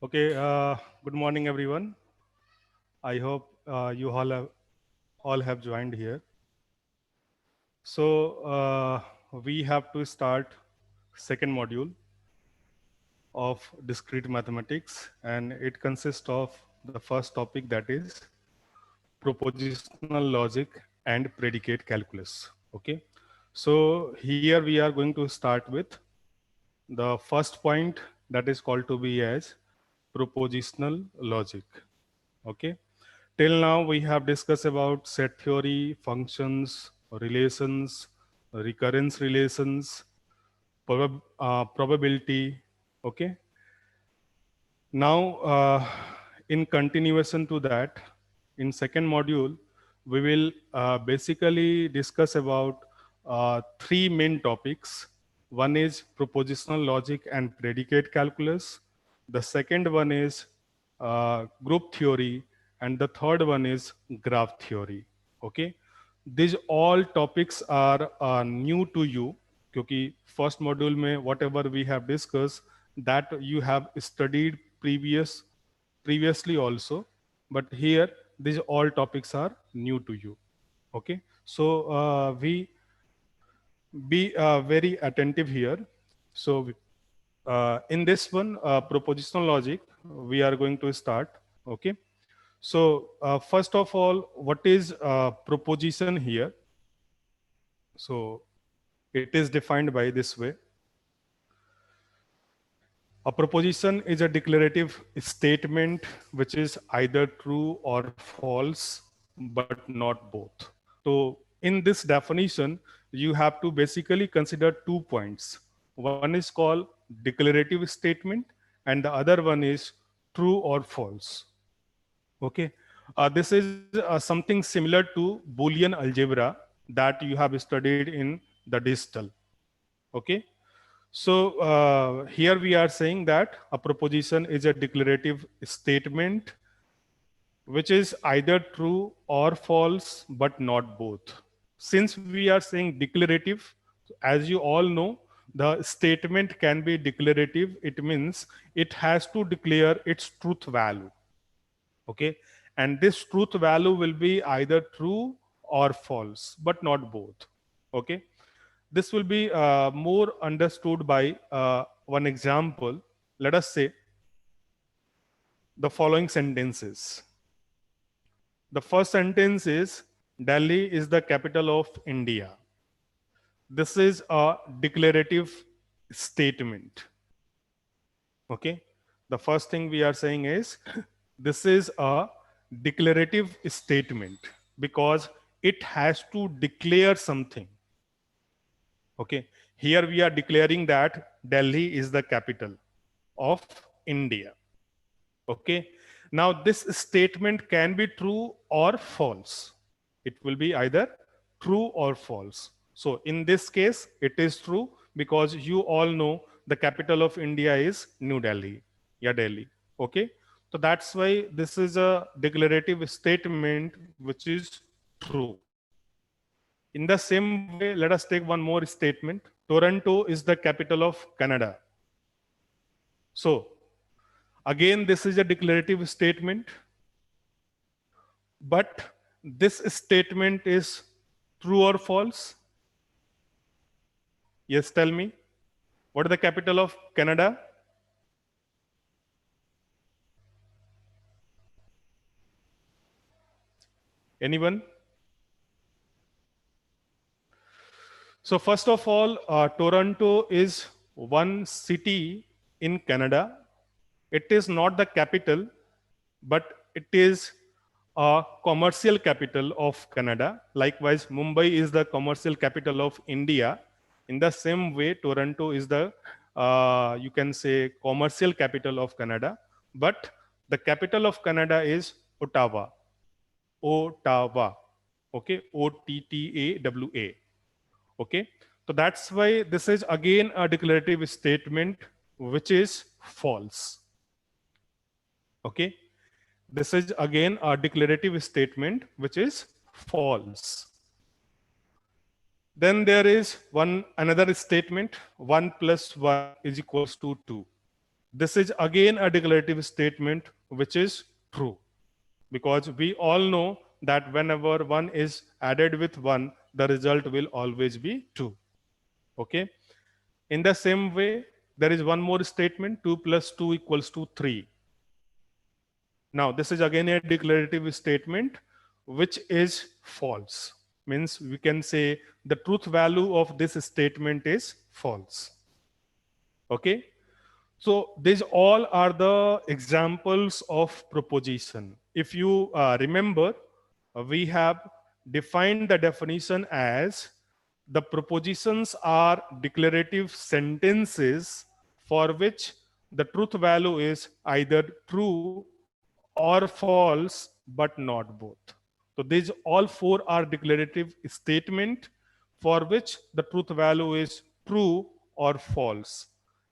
Okay, good morning, everyone. I hope you all have joined here. So we have to start second module of discrete mathematics, and it consists of the first topic, that is propositional logic and predicate calculus. Okay, so here we are going to start with the first point, that is called to be as propositional logic. Okay, till now we have discussed about set theory, functions, relations, recurrence relations, probability. Okay, now in continuation to that, in second module we will basically discuss about three main topics. One is propositional logic and predicate calculus. The second one is group theory, and the third one is graph theory. Okay, these all topics are new to you, क्योंकि first module में whatever we have discussed, that you have studied previously also, but here these all topics are new to you. Okay, so we be very attentive here. So in this one, propositional logic, we are going to start. Okay, so first of all, what is proposition here? So it is defined by this way. A proposition is a declarative statement which is either true or false, but not both. So in this definition, you have to basically consider 2 points. One is called declarative statement, and the other one is true or false. Okay, this is something similar to Boolean algebra that you have studied in the digital. Okay, so here we are saying that a proposition is a declarative statement which is either true or false, but not both. Since we are saying declarative, as you all know, the statement can be declarative. It means it has to declare its truth value. Okay, and this truth value will be either true or false, but not both. Okay, this will be more understood by one example. Let us say the following sentences. The first sentence is Delhi is the capital of India. This is a declarative statement. Okay, the first thing we are saying is this is a declarative statement because it has to declare something. Okay, here we are declaring that Delhi is the capital of India. Okay, now this statement can be true or false. It will be either true or false. So in this case, it is true because you all know the capital of India is New Delhi. Yeah, Delhi. Okay, so that's why this is a declarative statement which is true. In the same way, let us take one more statement. Toronto is the capital of Canada. So again, this is a declarative statement, but this statement is true or false? Yes, tell me. What is the capital of Canada? Anyone? So first of all, Toronto is one city in Canada. It is not the capital, but it is a commercial capital of Canada. Likewise, Mumbai is the commercial capital of India. In the same way, Toronto is the, you can say, commercial capital of Canada. But the capital of Canada is Ottawa. Ottawa. Okay, Ottawa. Okay, so that's why this is again a declarative statement which is false. Okay, this is again a declarative statement which is false. Then there is another statement, 1 plus 1 is equals to 2. This is again a declarative statement which is true, because we all know that whenever 1 is added with 1, the result will always be 2. Okay. In the same way, there is one more statement, 2 plus 2 equals to 3. Now, this is again a declarative statement which is false. Means we can say the truth value of this statement is false. Okay. So these all are the examples of proposition. If you remember, we have defined the definition as the propositions are declarative sentences for which the truth value is either true or false, but not both. So these all four are declarative statement for which the truth value is true or false.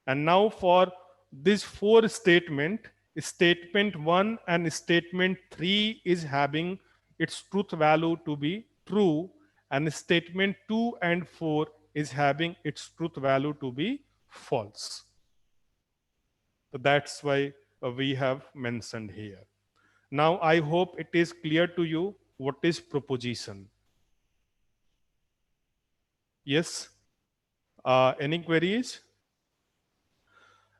And now for these four statement, statement 1 and statement 3 is having its truth value to be true, and statement 2 and 4 is having its truth value to be false. So that's why we have mentioned here. Now I hope it is clear to you what is proposition. Yes? Any queries?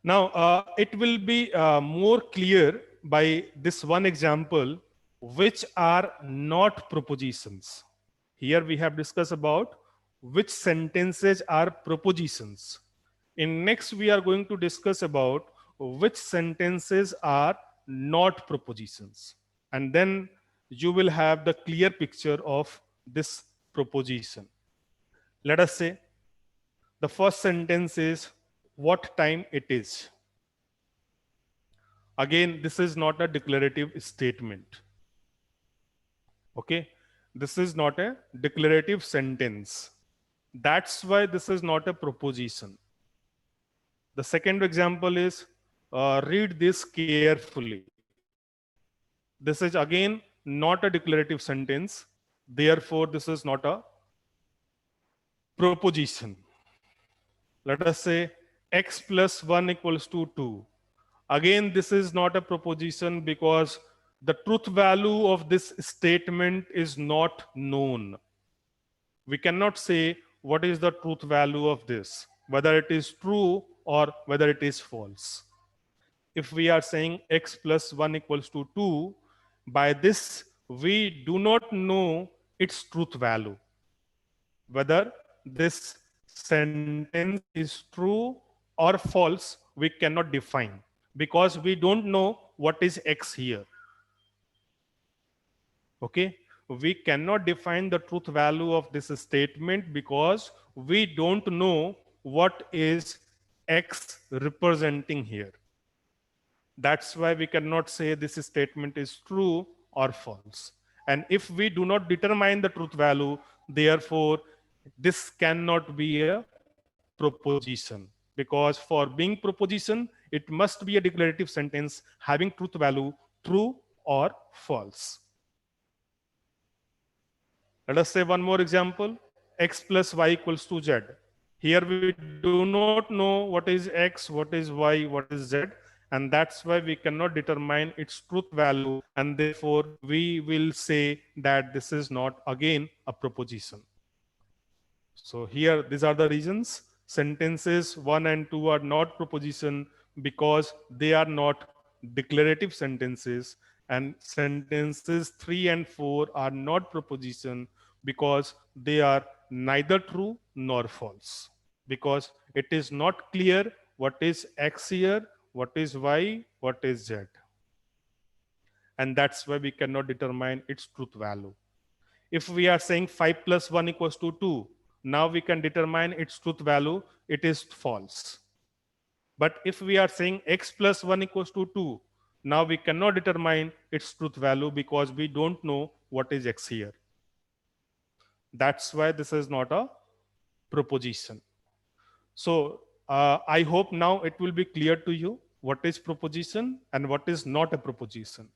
Now, it will be more clear by this one example, which are not propositions. Here we have discussed about which sentences are propositions. In next, we are going to discuss about which sentences are not propositions. And then you will have the clear picture of this proposition. Let us say the first sentence is what time it is. Again, this is not a declarative statement. Okay, this is not a declarative sentence. That's why this is not a proposition. The second example is read this carefully. This is again not a declarative sentence. Therefore, this is not a proposition. Let us say x plus 1 equals to 2. Again, this is not a proposition because the truth value of this statement is not known. We cannot say what is the truth value of this, whether it is true or whether it is false. If we are saying x plus 1 equals to 2, by this we do not know its truth value, whether this sentence is true or false, we cannot define because we don't know what is x here. Okay, we cannot define the truth value of this statement because we don't know what is x representing here. That's why we cannot say this statement is true or false. And if we do not determine the truth value, therefore this cannot be a proposition, because for being proposition it must be a declarative sentence having truth value true or false. Let us say one more example, x plus y equals to z. Here we do not know what is x, what is y, what is z, and that's why we cannot determine its truth value, and therefore we will say that this is not again a proposition. So here, these are the reasons. Sentences 1 and 2 are not proposition because they are not declarative sentences, and sentences 3 and 4 are not proposition because they are neither true nor false. Because it is not clear what is x here, what is y, what is z. And that's why we cannot determine its truth value. If we are saying 5 plus 1 equals to 2, now we can determine its truth value, it is false. But if we are saying x plus 1 equals to 2, now we cannot determine its truth value because we don't know what is x here. That's why this is not a proposition. So I hope now it will be clear to you what is proposition and what is not a proposition.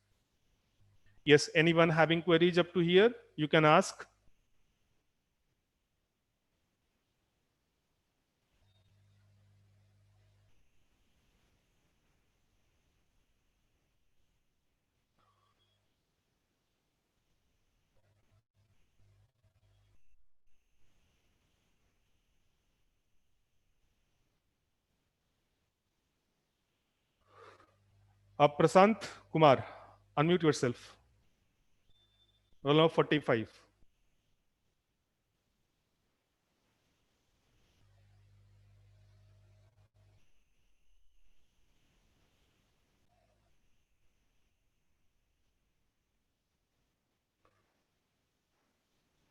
Yes, anyone having queries up to here, you can ask. Prasant Kumar, unmute yourself. Roll number 45.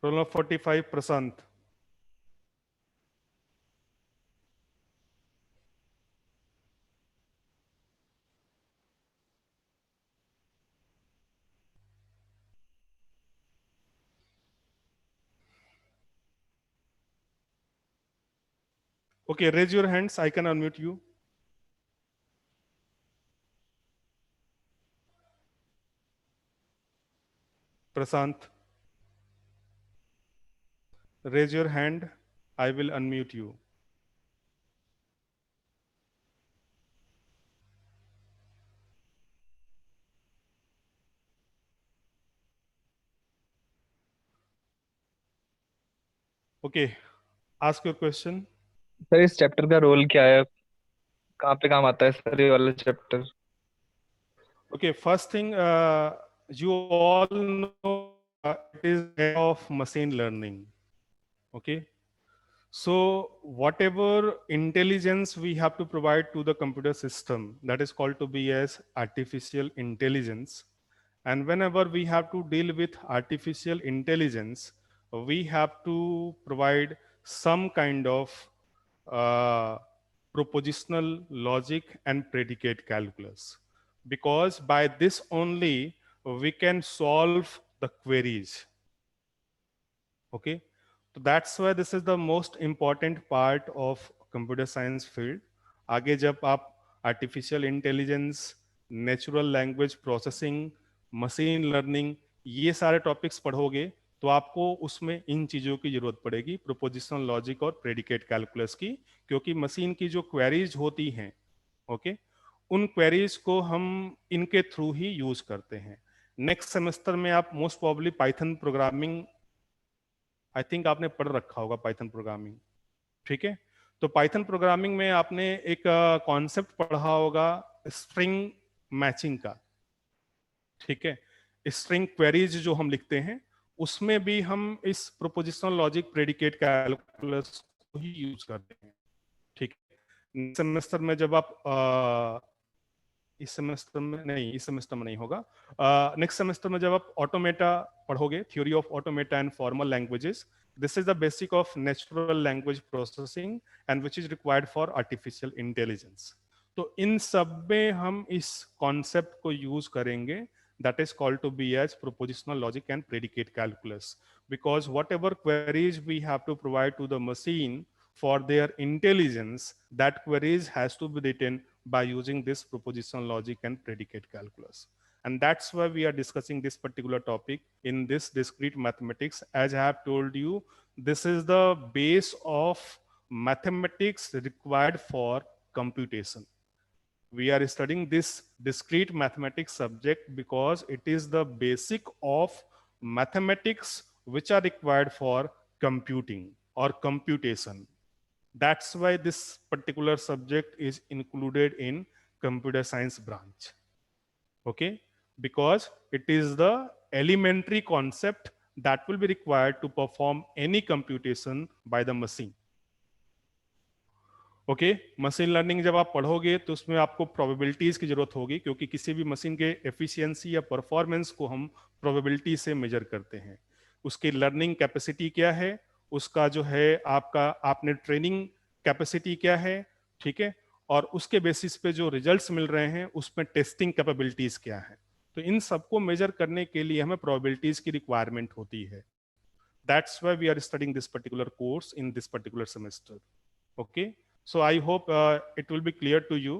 Roll number 45, Prasant. Okay, raise your hands. I can unmute you. Prasant, raise your hand. I will unmute you. Okay, ask your question. Sir इस chapter का role क्या है, कहाँ पे काम आता है sir ये वाला chapter? Okay, first thing, you all know it is of machine learning. Okay, so whatever intelligence we have to provide to the computer system, that is called to be as artificial intelligence. And whenever we have to deal with artificial intelligence, we have to provide some kind of uh, propositional logic and predicate calculus, because by this only we can solve the queries. Okay, so that's why this is the most important part of computer science field. आगे जब आप artificial intelligence, natural language processing, machine learning, ये सारे topics पढ़ोगे तो आपको उसमें इन चीज़ों की जरूरत पड़ेगी, प्रोपोजिशनल लॉजिक और प्रेडिकेट कैलकुलस की, क्योंकि मशीन की जो क्वेरीज होती हैं, ओके, उन क्वेरीज को हम इनके थ्रू ही यूज करते हैं. नेक्स्ट सेमेस्टर में आप most probably Python programming, I think आपने पढ़ रखा होगा पाइथन प्रोग्रामिंग. ठीक है, तो पाइथन प्रोग्रामिंग में आपने एक कॉन्सेप्ट पढ़ा होगा स्ट्रिंग मैचिंग का. ठीक है, स्ट्रिंग क्वेरीज जो हम लिखते हैं उसमें भी हम इस प्रोपोजिशनल लॉजिक प्रेडिकेट कैलकुलस को ही यूज करते हैं. ठीक है, सेमेस्टर में जब आप इस सेमेस्टर में नहीं, इस सेमेस्टर में नहीं होगा, नेक्स्ट सेमेस्टर में जब आप ऑटोमेटा पढ़ोगे, theory of automata and formal languages, this is the basic of natural language processing and which is required for artificial intelligence. तो इन सब में हम इस कॉन्सेप्ट को यूज करेंगे, that is called to be as propositional logic and predicate calculus, because whatever queries we have to provide to the machine for their intelligence, that queries has to be written by using this propositional logic and predicate calculus. And that's why we are discussing this particular topic in this discrete mathematics. As I have told you, this is the base of mathematics required for computation. We are studying this discrete mathematics subject because it is the basic of mathematics which are required for computing or computation. That's why this particular subject is included in computer science branch. Okay, because it is the elementary concept that will be required to perform any computation by the machine. Okay, machine learning जब आप पढ़ोगे तो उसमें आपको probabilities की जरूरत होगी, क्योंकि किसी भी मशीन के एफिशिएंसी या परफॉर्मेंस को हम प्रोबेबिलिटी से मेजर करते हैं. उसकी लर्निंग कैपेसिटी क्या है, उसका जो है आपका आपने ट्रेनिंग कैपेसिटी क्या है, ठीक है, और उसके बेसिस पे जो रिजल्ट्स मिल रहे हैं उसमें टेस्टिंग कैपेबिलिटीज क्या है. तो इन सबको मेजर करने के लिए हमें प्रोबेबिलिटीज की रिक्वायरमेंट होती है. That's why we are studying this particular course in this particular semester. Okay, so I hope it will be clear to you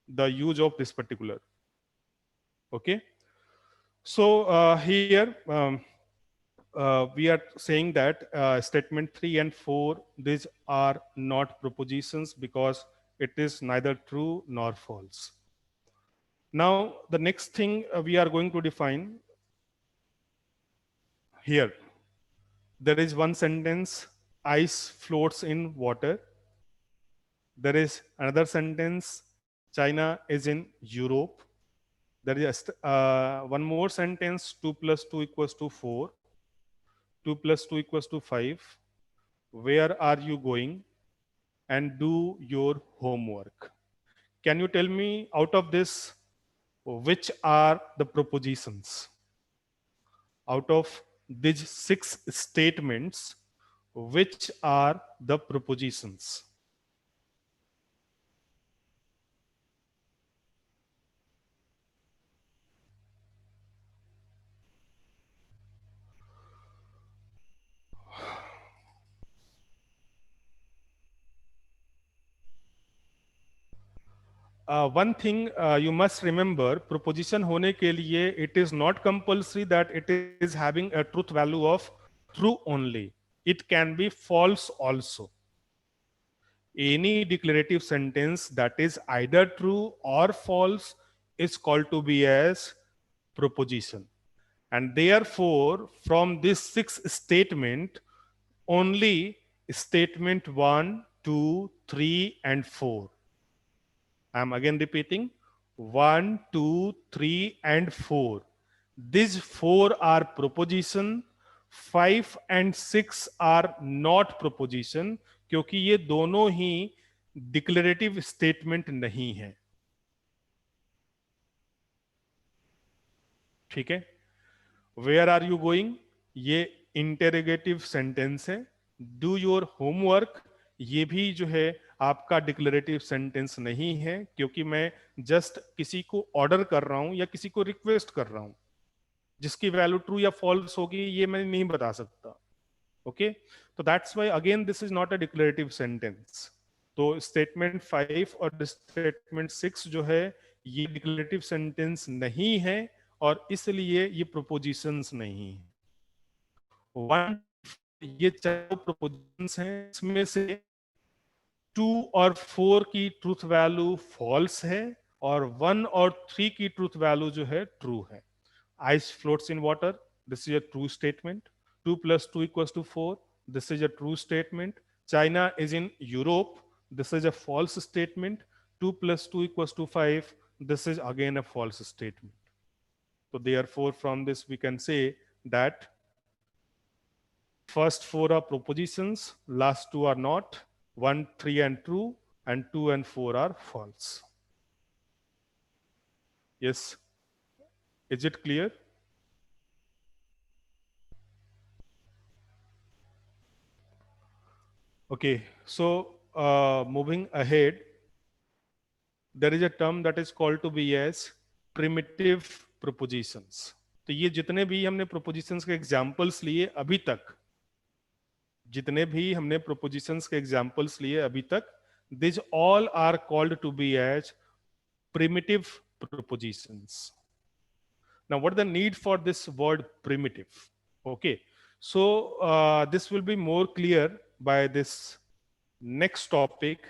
the use of this particular. Okay, so here we are saying that statement 3 and 4, these are not propositions because it is neither true nor false. Now the next thing we are going to define here, there is one sentence: ice floats in water. There is another sentence: China is in Europe. there is one more sentence, 2 plus 2 equals to 4, 2 plus 2 equals to 5, where are you going, and do your homework. Can you tell me out of this which are the propositions? Out of these 6 statements, which are the propositions? One thing you must remember, proposition होने के लिए it is not compulsory that it is having a truth value of true only. It can be false also. Any declarative sentence that is either true or false is called to be as proposition. And therefore, from this 6 statement, only statement 1, 2, 3, and 4. I am again repeating 1, 2, 3, and 4. These 4 are proposition, 5 and 6 are not proposition, क्योंकि ये दोनों ही declarative statement नहीं है. ठीक है. Where are you going, ये interrogative sentence है. Do your homework, ये भी जो है आपका डिक्लेरेटिव सेंटेंस नहीं है, क्योंकि मैं जस्ट किसी को ऑर्डर कर रहा हूं या किसी को रिक्वेस्ट कर रहा हूं. जिसकी वैल्यू ट्रू या फॉल्स होगी ये मैं नहीं बता सकता. ओके, तो that's why again this is not a declarative sentence. तो स्टेटमेंट 5 और स्टेटमेंट 6 जो है ये डिक्लेरेटिव सेंटेंस नहीं है, और इसलिए ये प्रोपोजिशंस नहीं है. वन, ये चारों प्रोपोजिशंस हैं, इसमें से 2 और 4 की ट्रूथ वैल्यू फॉल्स है, और 1 और 3 की ट्रूथ वैल्यू जो है ट्रू है. Ice floats in water, this is a true statement. 2 plus 2 equals to 4, this is a true statement. China is in Europe, this is a false statement. 2 plus 2 equals to 5, this is again a false statement. So therefore, from this we can say that first 4 are propositions, last 2 are not. 1, 3 and true, and 2 and 4 are false. Yes, is it clear? Okay, so moving ahead, there is a term that is called to be as primitive propositions. तो ये जितने भी हमने propositions के examples लिए अभी तक, जितने भी हमने propositions के examples लिए अभी तक, these all are called to be as primitive propositions. Now, what is the need for this word primitive? Okay, so this will be more clear by this next topic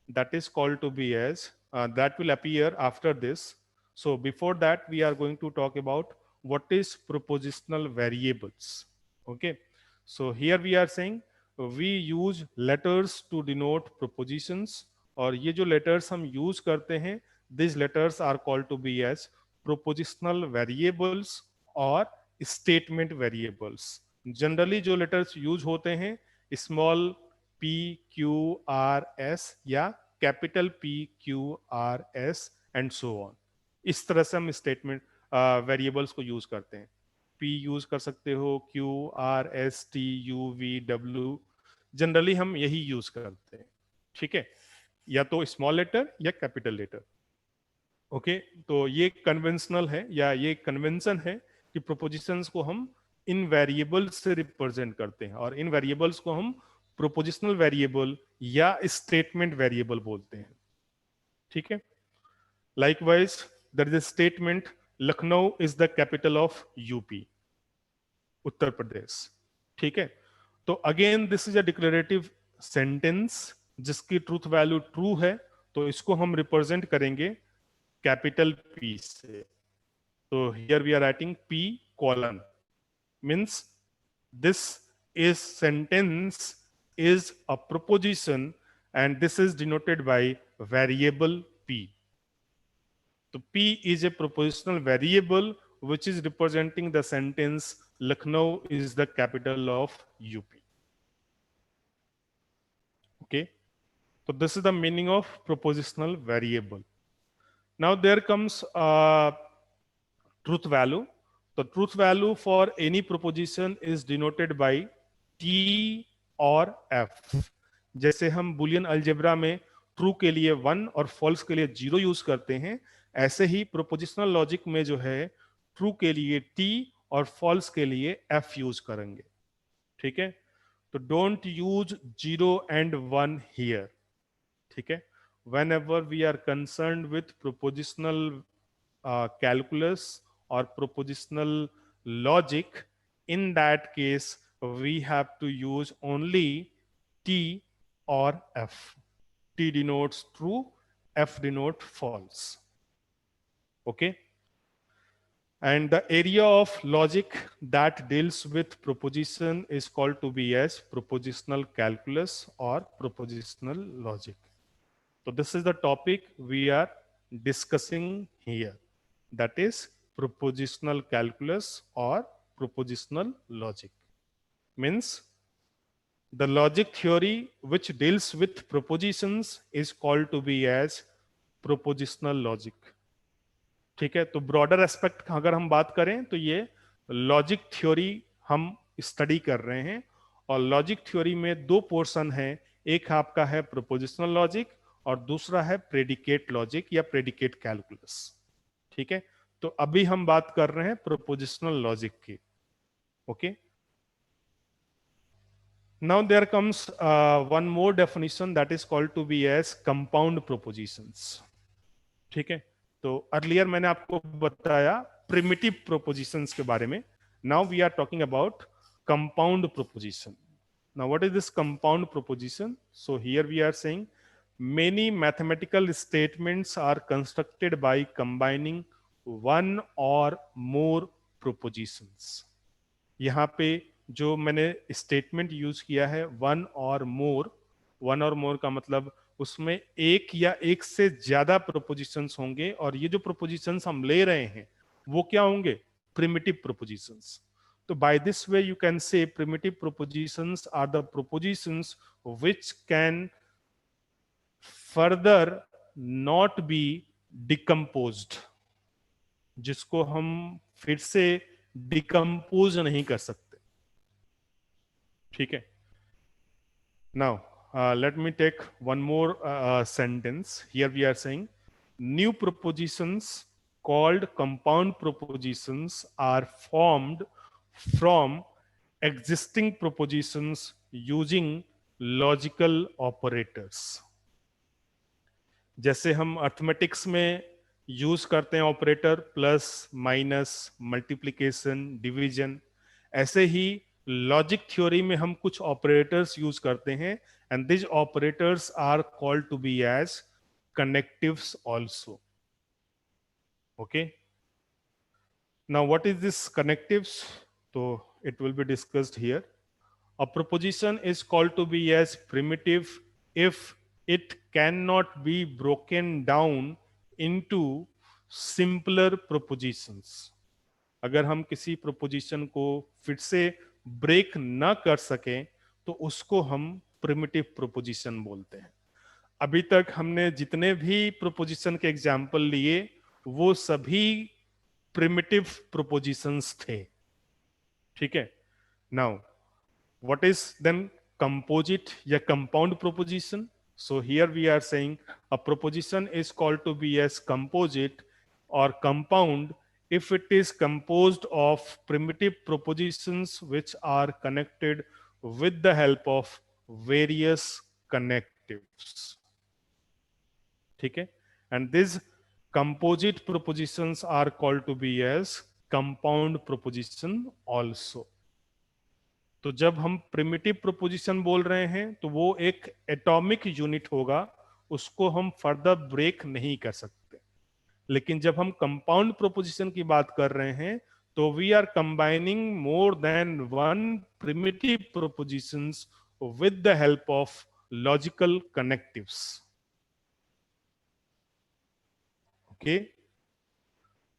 that is called to be as, that will appear after this. So before that, we are going to talk about what is propositional variables. Okay, so here we are saying we use letters to denote propositions, और ये जो letters हम use करते हैं, these letters are called to be as propositional variables or statement variables. Generally जो letters use होते हैं small p q r s या capital P Q R S and so on. इस तरह से हम स्टेटमेंट वेरिएबल्स को यूज करते हैं. P यूज कर सकते हो, Q R S T U V W, generally हम यही यूज करते हैं. ठीक है, या तो स्मॉल लेटर या कैपिटल लेटर. ओके, तो ये कन्वेंशनल है या ये कन्वेंशन है कि प्रोपोजिशंस को हम इन वेरिएबल्स से रिप्रेजेंट करते हैं, और इन वेरिएबल्स को हम प्रोपोजिशनल वेरिएबल या स्टेटमेंट वेरिएबल बोलते हैं. ठीक है. Likewise there is a statement Lucknow is the capital of UP, Uttar Pradesh. ठीक है, तो again this is a declarative sentence जिसकी ट्रूथ वैल्यू ट्रू है, तो इसको हम रिप्रेजेंट करेंगे कैपिटल P से. तो here we are writing P colon, means this is sentence is a proposition and this is denoted by variable P. तो P is a propositional variable which is representing the sentence Lucknow is the capital of UP. Okay, so this is the meaning of propositional variable. Now there comes truth value. The truth value for any proposition is denoted by T और F. जैसे हम Boolean algebra में true के लिए 1 और false के लिए 0 use करते हैं, ऐसे ही प्रोपोजिशनल लॉजिक में जो है ट्रू के लिए T और फॉल्स के लिए F यूज करेंगे. ठीक है, तो डोंट यूज 0 एंड 1 हियर. ठीक है, whenever we are concerned with propositional calculus or propositional logic, in that case we have to use only T or F. T denotes true, F denotes false. Okay, and the area of logic that deals with proposition is called to be as propositional calculus or propositional logic. So this is the topic we are discussing here, that is propositional calculus or propositional logic. Means the logic theory which deals with propositions is called to be as propositional logic. ठीक है, तो broader aspect अगर हम बात करें तो ये logic theory हम स्टडी कर रहे हैं, और लॉजिक थ्योरी में दो पोर्शन है, एक आपका है प्रोपोजिशनल लॉजिक और दूसरा है प्रेडिकेट लॉजिक या प्रेडिकेट कैलकुलस. ठीक है, तो अभी हम बात कर रहे हैं प्रोपोजिशनल लॉजिक की. Okay, now there comes one more definition that is called to be as compound propositions. ठीक है, तो अर्लियर मैंने आपको बताया प्रिमिटिव प्रोपोजिशंस के बारे में. Now we are talking about compound proposition. Now what is this compound proposition? So here we are saying many mathematical statements are constructed by combining one or more propositions. यहाँ पे जो मैंने statement use किया है one और मोर, one और मोर का मतलब उसमें एक या एक से ज्यादा प्रोपोजिशंस होंगे, और ये जो प्रोपोजिशंस हम ले रहे हैं वो क्या होंगे? Primitive propositions. तो by this way you can say primitive propositions are the propositions which can further not be decomposed, जिसको हम फिर से डिकम्पोज नहीं कर सकते. ठीक है, now let me take one more sentence. Here we are saying new propositions called compound propositions are formed from existing propositions using logical operators. जैसे हम अर्थमेटिक्स में यूज करते हैं operator, plus, minus, multiplication, division, ऐसे ही logic theory में हम कुछ operators use करते हैं, and this operators are called to be as connectives also. Okay, now what is this connectives? तो it will be discussed here. A proposition is called to be as primitive if it cannot be broken down into simpler propositions. अगर हम किसी proposition को फिर से break ना कर सकें तो उसको हम प्रिमिटिव प्रोपोजिशन बोलते हैं. अभी तक हमने जितने भी प्रोपोजिशन के एग्जाम्पल लिए वो सभी प्रिमिटिव प्रोपोजिशंस थे. ठीक है, now what is then composite या compound proposition? So here we are saying a proposition is called to be as composite or compound if it is composed of primitive propositions which are connected with the help of various connectives. ठीक है, and these composite propositions are called to be as compound proposition also. तो जब हम primitive proposition बोल रहे हैं तो वो एक एटॉमिक यूनिट होगा, उसको हम फर्दर ब्रेक नहीं कर सकते. लेकिन जब हम कंपाउंड प्रोपोजिशन की बात कर रहे हैं तो we are combining more than one primitive propositions with the help of logical connectives. Okay,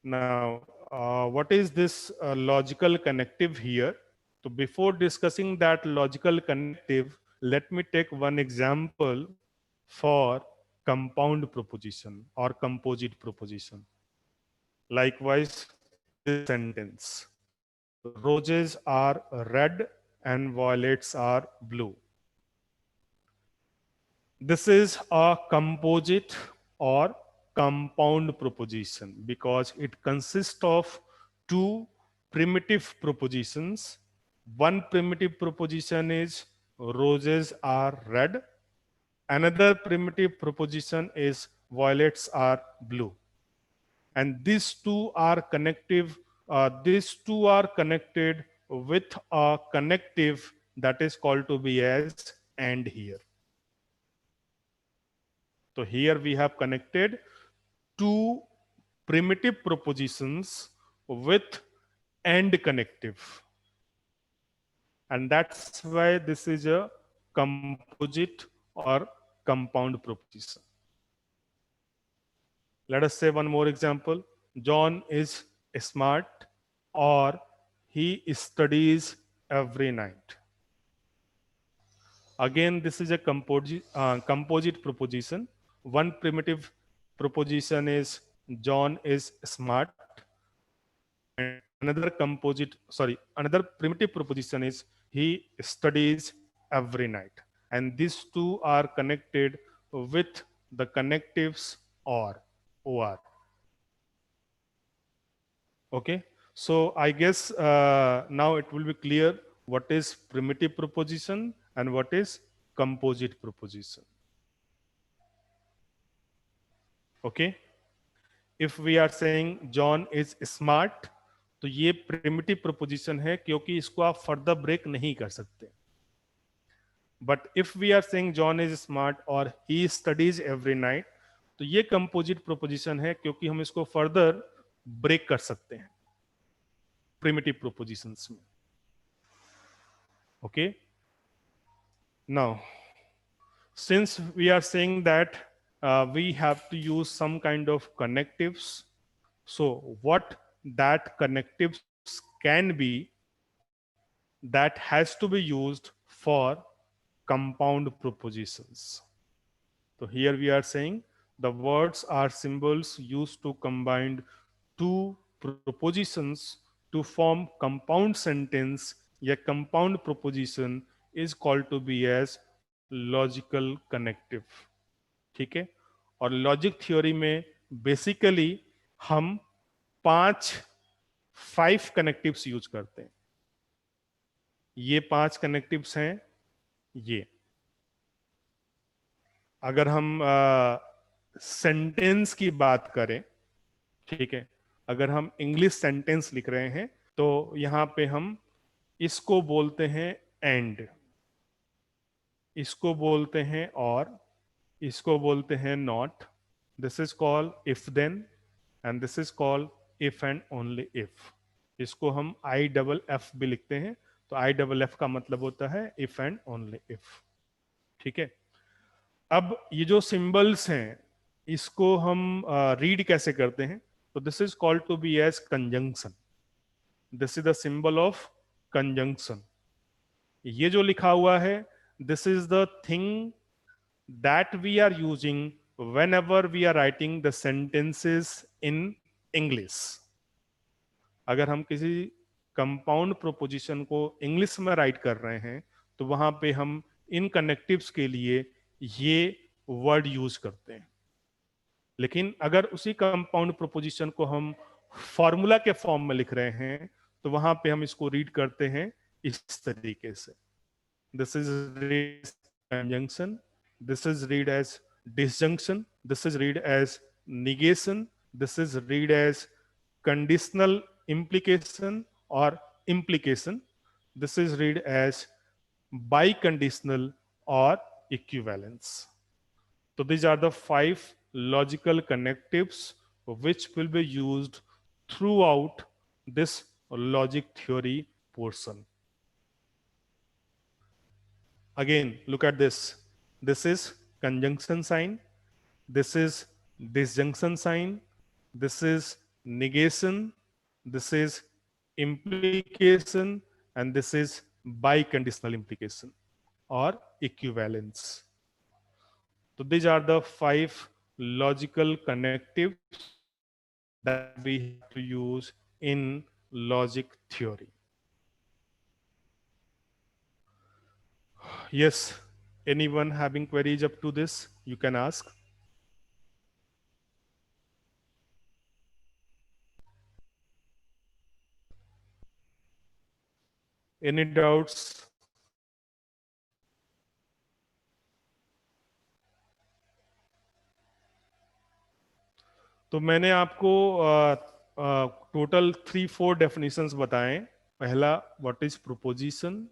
Now, what is this logical connective here? So before discussing that logical connective, let me take one example for compound proposition or composite proposition. Likewise, this sentence, roses are red and violets are blue. This is a composite or compound proposition because it consists of two primitive propositions. One primitive proposition is roses are red. Another primitive proposition is violets are blue. And these two are connective. These two are connected with a connective that is called to be as and here. So here we have connected two primitive propositions with and connective. And that's why this is a composite or compound proposition. Let us say one more example. John is smart or he studies every night. Again, this is a composite proposition. One primitive proposition is John is smart, and another primitive proposition is he studies every night. And these two are connected with the connectives or. Okay, so I guess now it will be clear what is primitive proposition and what is composite proposition. Okay, if we are saying John is smart, तो ये primitive proposition है क्योंकि इसको आप further break नहीं कर सकते. But if we are saying John is smart or he studies every night, तो ये composite proposition है क्योंकि हम इसको further break कर सकते हैं primitive propositions में. Okay. Now, since we are saying that we have to use some kind of connectives, so what that connectives can be, that has to be used for compound propositions. So here we are saying the words are symbols used to combine two propositions to form compound sentence. A compound proposition is called to be as logical connective. ठीक है, और logic theory में basically हम 5 connectives use करते हैं. ये 5 connectives हैं. ये अगर हम सेंटेंस की बात करें, ठीक है, अगर हम इंग्लिश सेंटेंस लिख रहे हैं तो यहां पे हम इसको बोलते हैं एंड, इसको बोलते हैं और, इसको बोलते हैं not. This is called if then and this is called if and only if. इसको हम आई डबल एफ भी लिखते हैं. तो आई डबल एफ का मतलब होता है इफ एंड ओनली इफ. ठीक है, अब ये जो सिंबल्स हैं इसको हम रीड कैसे करते हैं? तो this is called to be as conjunction. This is the symbol of conjunction. ये जो लिखा हुआ है, this is the thing that we are using whenever we are writing the sentences in English. अगर हम किसी कंपाउंड प्रोपोजिशन को English में राइट कर रहे हैं तो वहां पे हम इन कनेक्टिव्स के लिए ये वर्ड यूज करते हैं. लेकिन अगर उसी कंपाउंड प्रोपोजिशन को हम फॉर्मूला के फॉर्म में लिख रहे हैं तो वहां पे हम इसको रीड करते हैं इस तरीके से. This is conjunction, this is read as disjunction, this is read as negation, this is read as conditional implication or implication, this is read as biconditional or equivalence. So these are the 5 logical connectives which will be used throughout this logic theory portion. Again, look at this. This is conjunction sign. This is disjunction sign. This is negation, this is implication, and this is biconditional implication or equivalence. So these are the 5 logical connectives that we have to use in logic theory. Yes, anyone having queries up to this, you can ask. Any doubts? तो मैंने आपको total 3-4 definitions बताएं. पहला, what is proposition.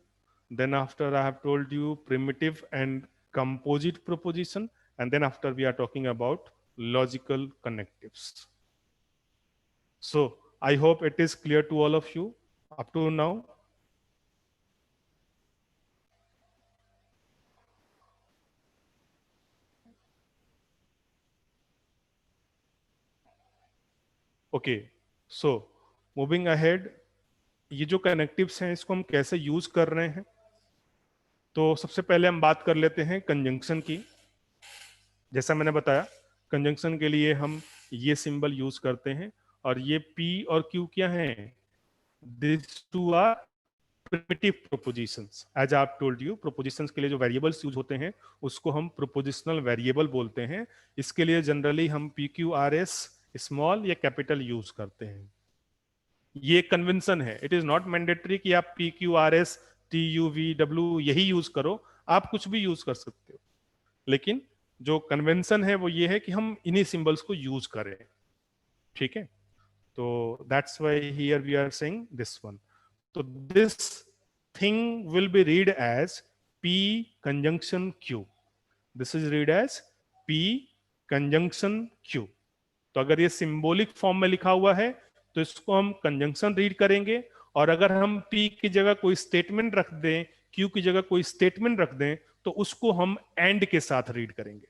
Then after I have told you primitive and composite proposition, and then after we are talking about logical connectives. So I hope it is clear to all of you up to now. Okay, so moving ahead, ये जो connectives हैं इसको हम कैसे use कर रहे हैं. तो सबसे पहले हम बात कर लेते हैं कंजंक्शन की. जैसा मैंने बताया, कंजंक्शन के लिए हम ये सिंबल यूज करते हैं, और ये P और Q क्या हैं? This two are primitive propositions. As I told you, propositions के लिए जो वेरिएबल्स यूज होते हैं उसको हम प्रोपोजिशनल वेरिएबल बोलते हैं. इसके लिए जनरली हम PQRS स्मॉल या कैपिटल यूज करते हैं. ये कन्वेंशन है. इट इज नॉट मैंडेटरी कि आप PQRS TUVW यही यूज करो, आप कुछ भी यूज कर सकते हो, लेकिन जो कन्वेंशन है वो ये है कि हम इन्हीं सिंबल्स को यूज करें. ठीक है, तो that's why here we are saying this one. तो this thing will be read as P conjunction Q. This is read as P conjunction Q. तो अगर ये सिंबॉलिक फॉर्म में लिखा हुआ है तो इसको हम कंजंक्शन रीड करेंगे, और अगर हम P की जगह कोई स्टेटमेंट रख दें, Q की जगह कोई स्टेटमेंट रख दें, तो उसको हम एंड के साथ रीड करेंगे.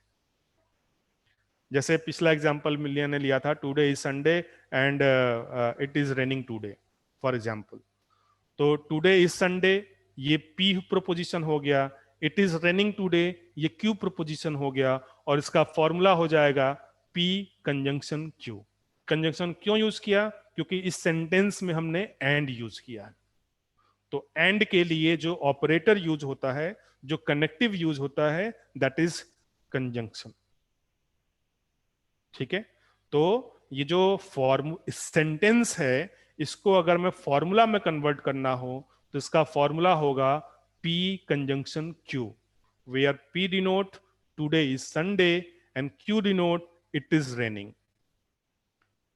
जैसे पिछला एग्जांपल मिलिया ने लिया था, today is Sunday and it is raining today, for example. तो टुडे इज संडे ये P प्रोपोजिशन हो गया, इट इज रेनिंग टुडे ये Q प्रोपोजिशन हो गया, और इसका फॉर्मूला हो जाएगा P कंजंक्शन Q. कंजंक्शन क्यों यूज किया? क्योंकि इस सेंटेंस में हमने एंड यूज किया है. तो एंड के लिए जो ऑपरेटर यूज होता है, जो कनेक्टिव यूज होता है, दैट इज कंजंक्शन. ठीक है, तो ये जो फॉर्म सेंटेंस है, इसको अगर मैं फॉर्मूला में कन्वर्ट करना हो तो इसका फॉर्मूला होगा P conjunction Q, where P denote today is Sunday and Q denote it is raining.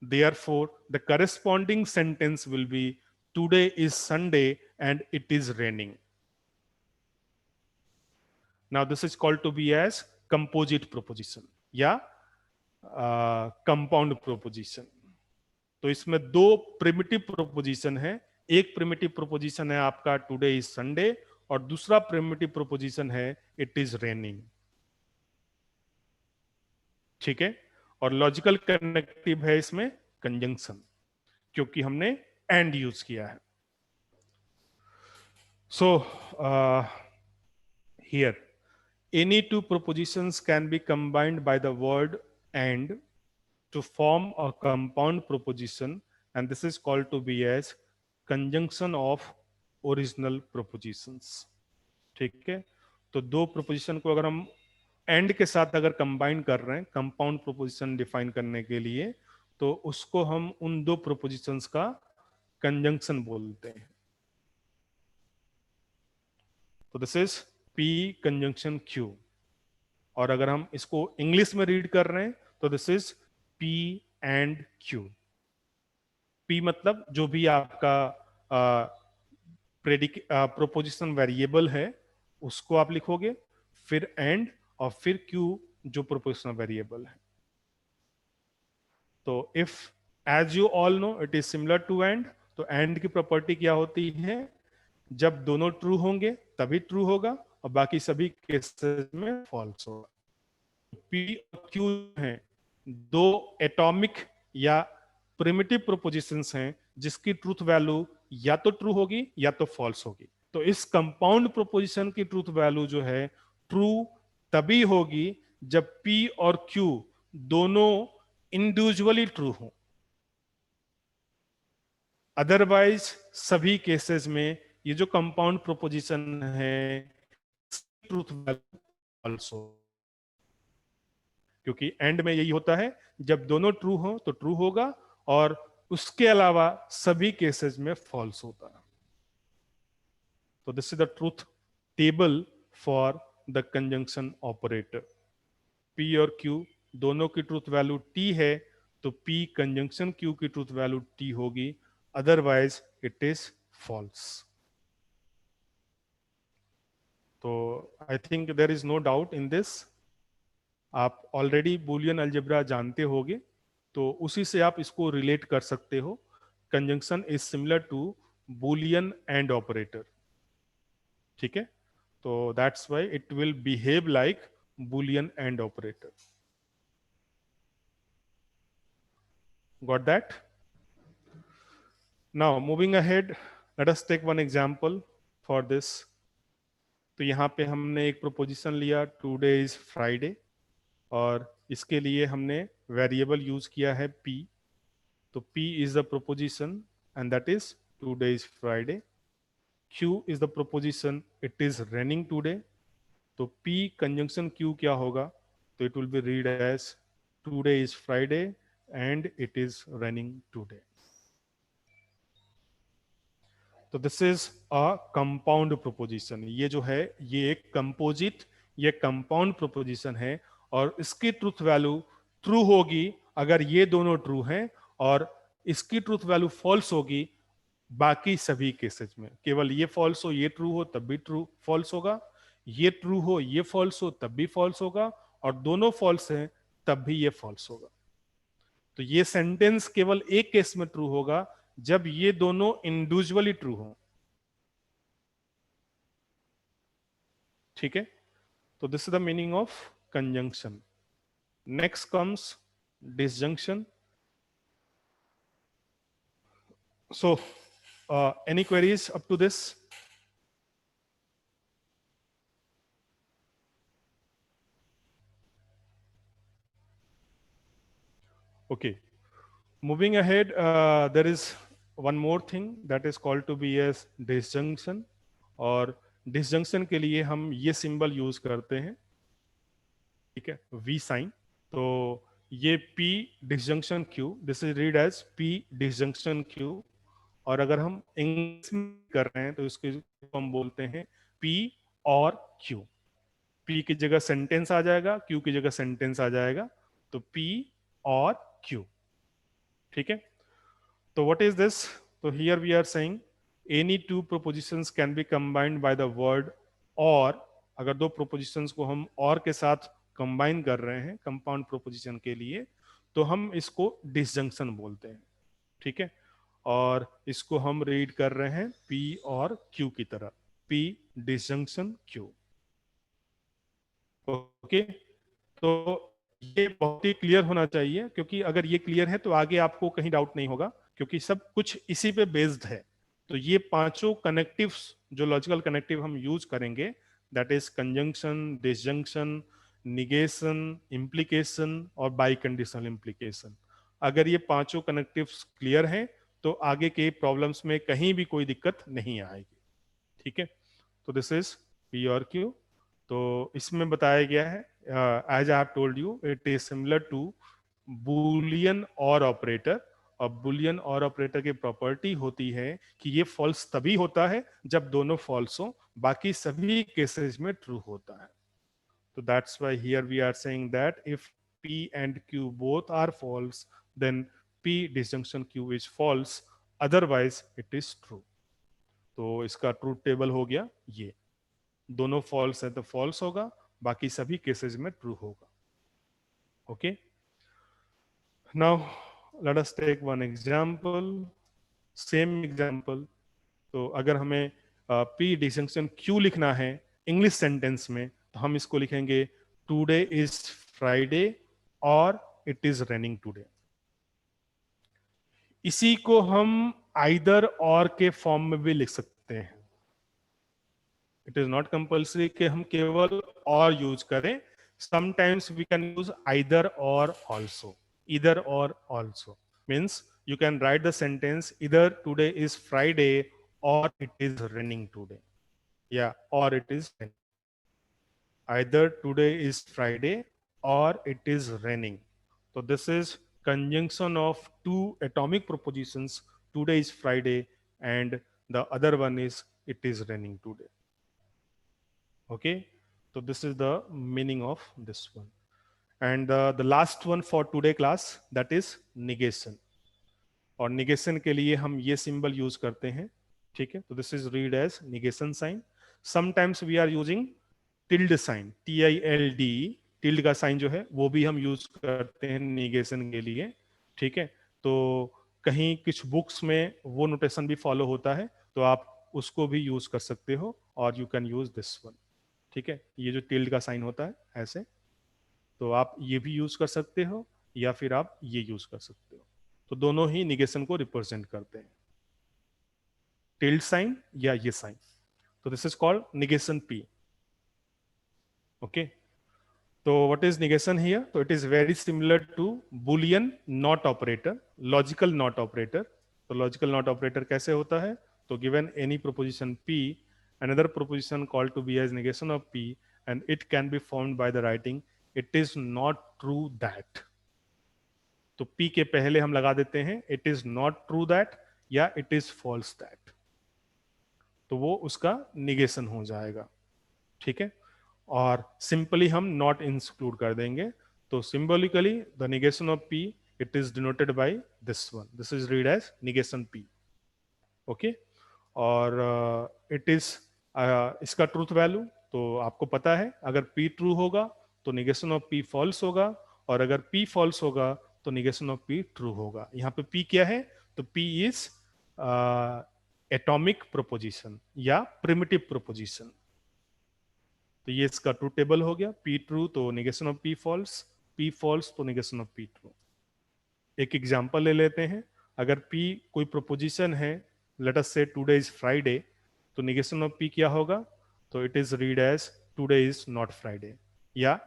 Therefore, the corresponding sentence will be today is Sunday and it is raining. Now, this is called to be as composite proposition या compound proposition. तो इसमें 2 primitive proposition है. एक primitive proposition है आपका today is Sunday, और दूसरा primitive proposition है इट इज रेनिंग. ठीक है, और लॉजिकल कनेक्टिव है इसमें कंजंक्शन, क्योंकि हमने एंड यूज किया है. So here any two propositions can be combined by the word and to form a compound proposition, and this is called to be as conjunction of original propositions. ठीक है, तो 2 proposition को अगर हम and के साथ अगर कंबाइन कर रहे हैं कंपाउंड प्रोपोजिशन डिफाइन करने के लिए, तो उसको हम उन 2 प्रोपोजिशंस का कंजंक्शन बोलते हैं. तो this is P conjunction Q. और अगर हम इसको इंग्लिश में रीड कर रहे हैं तो this is P and Q. P मतलब जो भी आपका प्रोपोजिशन वेरिएबल है उसको आप लिखोगे, फिर एंड, और फिर Q जो प्रोपोजिशन वेरिएबल है. तो if as you all know it is similar to and, तो एंड की प्रॉपर्टी क्या होती है? जब दोनों ट्रू होंगे तभी ट्रू होगा, और बाकी सभी केसेस में फॉल्स होगा. P और Q हैं 2 एटॉमिक या प्रिमिटिव प्रोपोजिशंस हैं जिसकी ट्रूथ वैल्यू या तो ट्रू होगी या तो फॉल्स होगी। तो इस कंपाउंड प्रोपोजिशन की ट्रूथ वैल्यू जो है ट्रू तभी होगी जब P और Q दोनों इंडिविजुअली ट्रू हो, अदरवाइज सभी केसेस में ये जो कंपाउंड प्रोपोजिशन है ट्रूथ वैल्यू फॉल्स हो, क्योंकि एंड में यही होता है, जब दोनों ट्रू हो तो ट्रू होगा और उसके अलावा सभी केसेस में फॉल्स होता है। तो this is the truth table for the conjunction operator. P or Q दोनों की ट्रूथ वैल्यू T है तो P कंजंक्शन Q की ट्रूथ वैल्यू T होगी, अदरवाइज इट इज फॉल्स। तो I think there is no doubt in this. आप already Boolean algebra जानते होगे, तो उसी से आप इसको रिलेट कर सकते हो। Conjunction is similar to Boolean and operator, ठीक है। तो that's why it will behave like Boolean and operator. Got that? Now moving ahead, let us take one example for this. तो यहाँ पे हमने एक प्रोपोजिशन लिया, टुडे इज फ्राइडे, और इसके लिए हमने वेरिएबल यूज किया है p। तो p is the proposition and that is today is Friday. q is the proposition, it is raining today. तो p conjunction q क्या होगा? तो it will be read as today is Friday and it is raining today. तो this is a compound proposition. ये जो है ये एक कंपोजिट, ये कंपाउंड प्रोपोजिशन है और इसकी ट्रूथ वैल्यू ट्रू होगी अगर ये दोनों ट्रू हैं, और इसकी ट्रूथ वैल्यू फॉल्स होगी बाकी सभी केसेस में। केवल ये फॉल्स हो ये ट्रू हो तब भी ट्रू फॉल्स होगा, ये ट्रू हो ये फॉल्स हो तब भी फॉल्स होगा, और दोनों फॉल्स हैं तब भी ये फॉल्स होगा। तो ये सेंटेंस केवल एक केस में ट्रू होगा, जब ये दोनों इंडिविजुअली ट्रू हो, ठीक है। तो this is the meaning of conjunction. Next comes disjunction. So any queries up to this? Okay, moving ahead, there is one more thing that is called to be as disjunction। और disjunction के लिए हम ये symbol use करते हैं, ठीक है, V sign. तो ये P disjunction Q, this is read as P disjunction Q। और अगर हम इंग्लिश में कर रहे हैं तो इसको हम बोलते हैं P और Q। P की जगह सेंटेंस आ जाएगा, Q की जगह सेंटेंस आ जाएगा, तो P और Q, ठीक है। तो व्हाट इज दिस? तो here we are saying any two propositions can be combined by the word or. अगर दो प्रोपोजिशंस को हम और के साथ कंबाइन कर रहे हैं कंपाउंड प्रोपोजिशन के लिए, तो हम इसको डिसजंक्शन बोलते हैं, ठीक है। और इसको हम रीड कर रहे हैं P और Q की तरह, P डिसजंक्शन Q। ओके, तो ये बहुत ही क्लियर होना चाहिए, क्योंकि अगर ये क्लियर है तो आगे आपको कहीं डाउट नहीं होगा, क्योंकि सब कुछ इसी पे बेस्ड है। तो ये पांचों कनेक्टिव्स जो लॉजिकल कनेक्टिव हम यूज करेंगे, that is conjunction, disjunction, negation, implication और बाई कंडीशनल इम्प्लीकेशन। अगर ये पांचों कनेक्टिव्स क्लियर हैं तो आगे के प्रॉब्लम्स में कहीं भी कोई दिक्कत नहीं आएगी, ठीक है। तो this is P or Q। तो इसमें बताया गया है, as I have told you, it is similar to Boolean or operator. और बुलियन और ऑपरेटर की प्रॉपर्टी होती है कि ये फॉल्स तभी होता है जब दोनों फॉल्स हो, बाकी सभी केसेस में ट्रू होता है। तो that's why here we are saying that if P and Q both are false, then P disjunction Q is false, otherwise it is true। तो इसका ट्रूथ टेबल हो गया ये, दोनों फॉल्स है तो फॉल्स होगा, बाकी सभी केसेस में ट्रू होगा। Okay, now let us take one example, same example. तो अगर हमें P डिस्टिंक्शन Q लिखना है इंग्लिश सेंटेंस में, तो हम इसको लिखेंगे टुडे इज फ्राइडे और इट इज रेनिंग टुडे। इसी को हम आइदर और के फॉर्म में भी लिख सकते हैं. इट इज नॉट कंपल्सरी कि हम केवल और यूज करें. Sometimes we can use either or also. Either or also means you can write the sentence either today is Friday or it is raining today. Yeah, or it is raining. Either today is Friday or it is raining. So this is conjunction of two atomic propositions. Today is Friday and the other one is it is raining today. Okay. So this is the meaning of this one. And the last one for today class, that is negation. और negation के लिए हम ये symbol use करते हैं. ठीक है. तो this is read as negation sign. Sometimes we are using tilde sign, TILD. Tilde का साइन जो है वो भी हम यूज करते हैं निगेशन के लिए. ठीक है. तो कहीं कुछ बुक्स में वो नोटेशन भी फॉलो होता है, तो आप उसको भी यूज कर सकते हो. और you can use this one. ठीक है. ये जो टिल्ड का साइन होता है ऐसे, तो आप ये भी यूज कर सकते हो या फिर आप ये यूज कर सकते हो. तो दोनों ही निगेशन को रिप्रेजेंट करते हैं, टिल्ड साइन या ये साइन. तो this is called negation P. Okay. तो व्हाट इज निगेशन हियर? तो it is very similar to Boolean not operator, logical not operator. तो लॉजिकल नॉट ऑपरेटर कैसे होता है? तो given any proposition P, another proposition called to be as negation of P, and it can be formed by the writing it is not true that. तो P के पहले हम लगा देते हैं it is not true that या it is false that, तो वो उसका निगेशन हो जाएगा. ठीक है. और सिंपली हम नॉट इंक्लूड कर देंगे. तो symbolically the negation of P, it is denoted by this one. This is read as negation P. Okay. और इट इज इसका ट्रूथ वैल्यू तो आपको पता है, अगर P ट्रू होगा तो निगेशन ऑफ P फॉल्स होगा, और अगर P फॉल्स होगा तो निगेशन ऑफ P ट्रू होगा. यहाँ पे P क्या है? तो P इज एटॉमिक प्रोपोजिशन या प्रिमिटिव प्रोपोजिशन. तो ये इसका ट्रू टेबल हो गया. P ट्रू तो negation of P false, P false तो निगेशन ऑफ P ट्रू. एक एग्जांपल ले लेते हैं. अगर P कोई प्रोपोजिशन है, let us say today is Friday, तो निगेशन ऑफ P क्या होगा? तो it is read as today is not Friday, या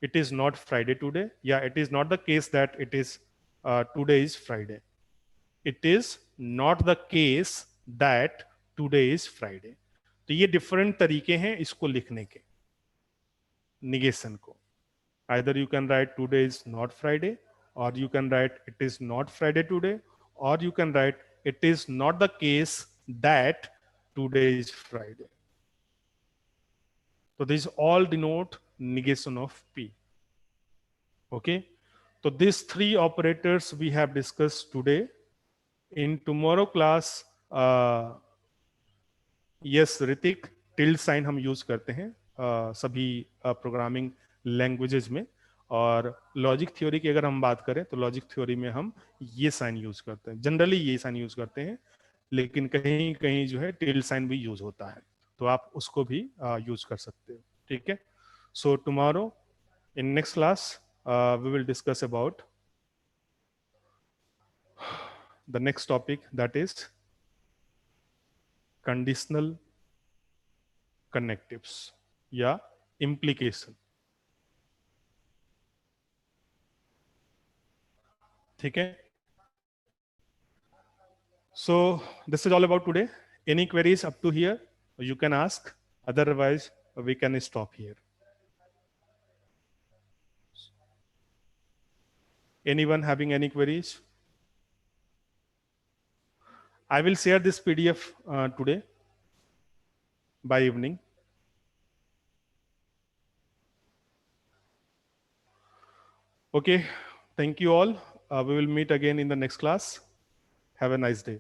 it is not Friday today. Yeah, it is not the case that it is today is Friday. It is not the case that today is Friday. तो ये different तरीके हैं इसको लिखने के, negation को. either you can write today is not Friday, or you can write it is not Friday today, or you can write it is not the case that today is Friday. So these all denote negation of P. Okay. So these three operators we have discussed today. In tomorrow class, yes, Ritik, tilde sign हम use करते हैं सभी programming languages में. और logic theory की अगर हम बात करें तो लॉजिक थ्योरी में हम ये साइन यूज करते हैं, जनरली ये साइन यूज करते हैं, लेकिन कहीं कहीं जो है टिल्ड साइन भी यूज होता है, तो आप उसको भी यूज कर सकते हो. ठीक है. So tomorrow in next class we will discuss about the next topic, that is conditional connectives या implication. ठीक है. So this is all about today. Any queries up to here you can ask, otherwise we can stop here. Anyone having any queries? I will share this PDF today by evening. Okay, thank you all. We will meet again in the next class. Have a nice day.